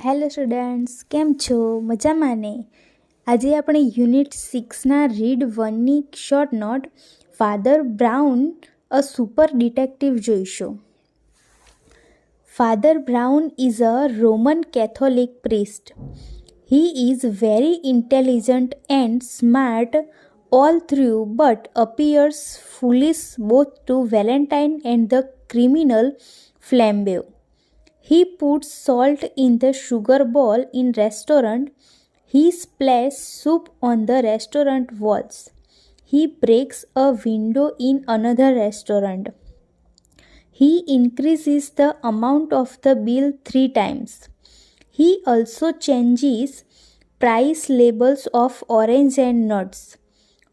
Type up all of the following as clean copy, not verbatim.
Hello students, કેમ છો? મજામાં ને? આજે આપણે યુનિટ 6ના રીડ 1ની short note Father Brown a super detective જોઈશું. Father Brown is a Roman Catholic priest. He is very intelligent and smart all through, but appears foolish both to Valentine and the criminal Flambeau. He puts salt in the sugar bowl in restaurant. He splashes soup on the restaurant walls. He breaks a window in another restaurant. He increases the amount of the bill 3 times. He also changes price labels of orange and nuts.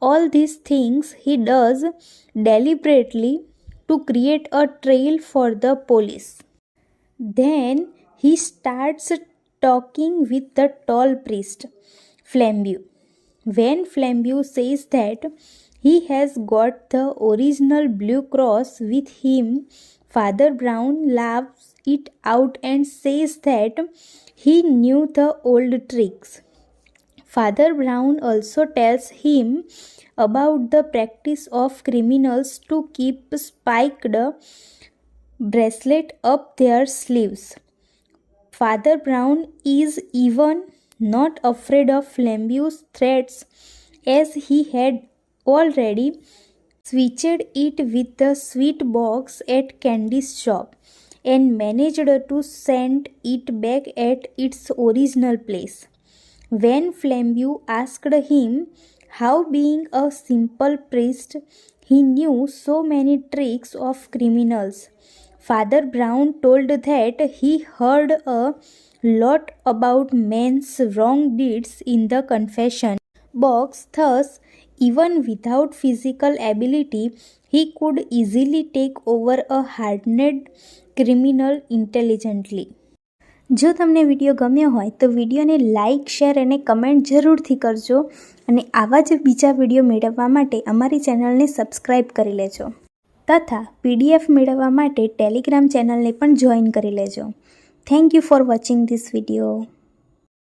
All these things he does deliberately to create a trail for the police. Then he starts talking with the tall priest, Flambeau. When Flambeau says that he has got the original blue cross with him, Father Brown laughs it out and says that he knew the old tricks. Father Brown also tells him about the practice of criminals to keep spiked bracelet up their sleeves. Father Brown is even not afraid of Flambeau's threats, as he had already switched it with the sweet box at Candy's shop and managed to send it back at its original place. When Flambeau asked him how, being a simple priest, he knew so many tricks of criminals, Father Brown told that he heard a lot about men's wrong deeds in the confession box. Thus, even without physical ability, he could easily take over a hardened criminal intelligently. જો તમને video ગમ્યો હોય તો વિડીયોને like, share અને comment જરૂરથી કરજો અને આવા જ બીજા વિડીયો મેળવવા માટે અમારી ચેનલને સબસ્ક્રાઈબ કરી લેજો તથા PDF મેળવવા માટે ટેલિગ્રામ ચેનલને પણ જોઈન કરી લેજો. Thank you for watching this video.